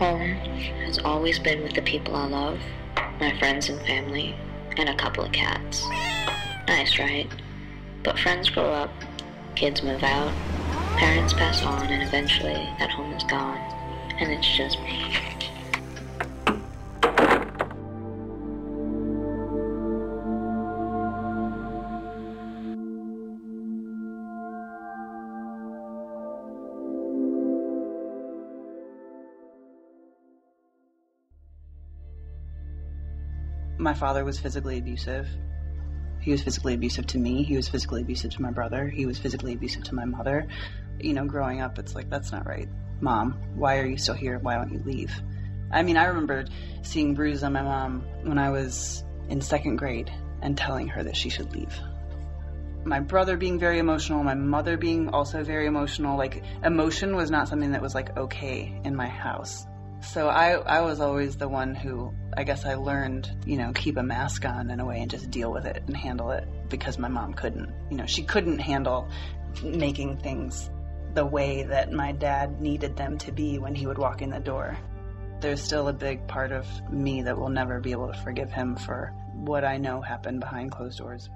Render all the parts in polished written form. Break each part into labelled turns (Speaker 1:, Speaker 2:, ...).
Speaker 1: Home has always been with the people I love, my friends and family, and a couple of cats. Nice, right? But friends grow up, kids move out, parents pass on, and eventually that home is gone, and it's just me.
Speaker 2: My father was physically abusive. He was physically abusive to me. He was physically abusive to my brother. He was physically abusive to my mother. You know, growing up, it's like, that's not right. Mom, why are you still here? Why don't you leave? I mean, I remember seeing bruises on my mom when I was in 2nd grade and telling her that she should leave. My brother being very emotional, my mother being also very emotional. Like, emotion was not something that was, like, okay in my house. So I was always the one who, I guess I learned, you know, keep a mask on in a way and just deal with it and handle it, because my mom couldn't. You know, she couldn't handle making things the way that my dad needed them to be when he would walk in the door. There's still a big part of me that will never be able to forgive him for what I know happened behind closed doors.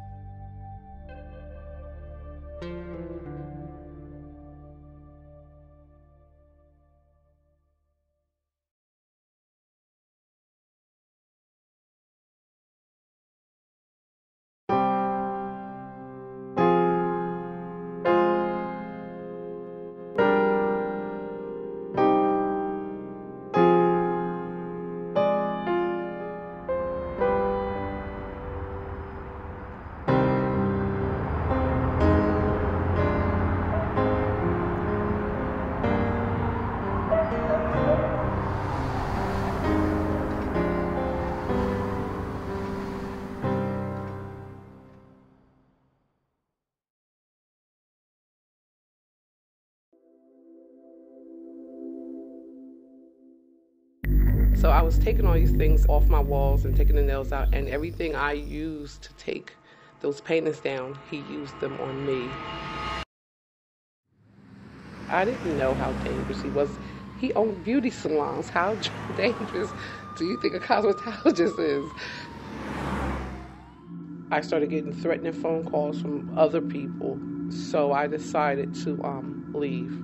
Speaker 3: So I was taking all these things off my walls and taking the nails out, and everything I used to take those paintings down, he used them on me. I didn't know how dangerous he was. He owned beauty salons. How dangerous do you think a cosmetologist is? I started getting threatening phone calls from other people, so I decided to leave.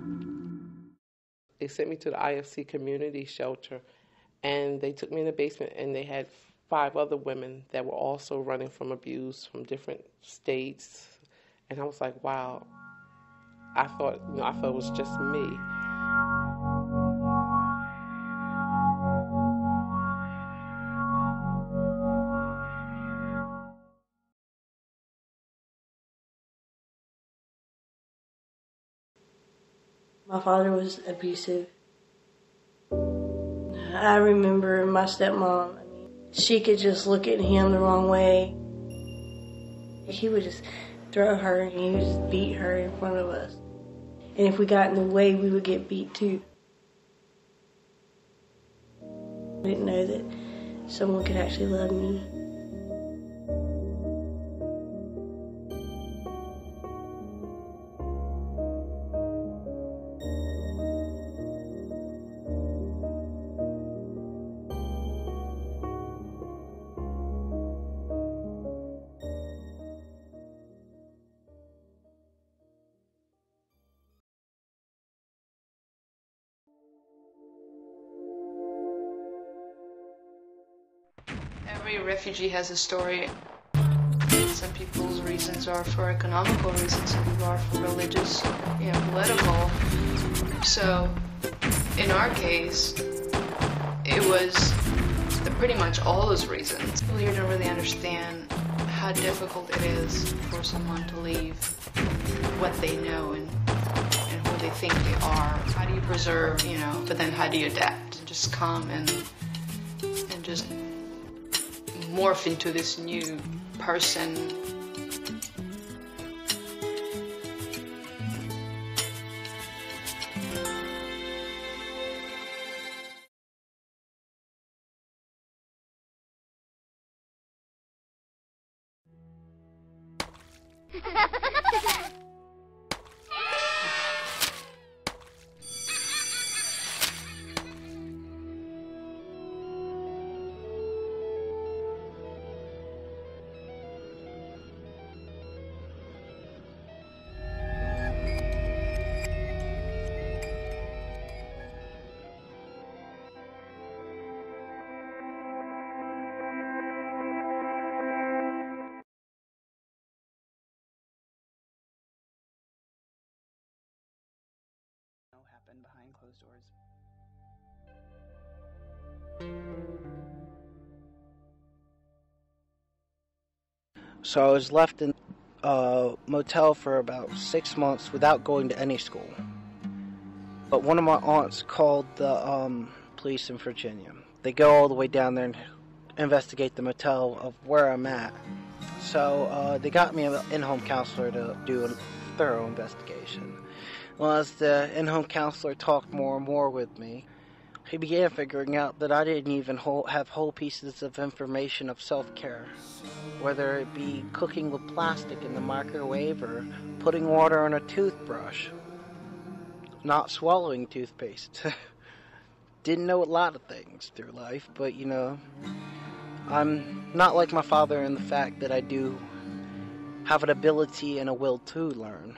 Speaker 3: They sent me to the IFC community shelter, and they took me in the basement, and they had 5 other women that were also running from abuse from different states. And I was like, wow. I thought it was just me.
Speaker 4: My father was abusive. I remember my stepmom, she could just look at him the wrong way. He would just throw her and he would just beat her in front of us. And if we got in the way, we would get beat too. I didn't know that someone could actually love me.
Speaker 5: Every refugee has a story. Some people's reasons are for economical reasons, some people are for religious, political. So, in our case, it was pretty much all those reasons. People here don't really understand how difficult it is for someone to leave what they know and who they think they are. How do you preserve, but then how do you adapt and just come and just morph into this new person.
Speaker 2: closed doors.
Speaker 6: So I was left in a motel for about 6 months without going to any school. But one of my aunts called the police in Virginia. They go all the way down there and investigate the motel of where I'm at. So they got me an in-home counselor to do a thorough investigation. Well, as the in-home counselor talked more and more with me, he began figuring out that I didn't even have whole pieces of information of self-care. Whether it be cooking with plastic in the microwave or putting water on a toothbrush. Not swallowing toothpaste. Didn't know a lot of things through life, but you know, I'm not like my father in the fact that I do have an ability and a will to learn.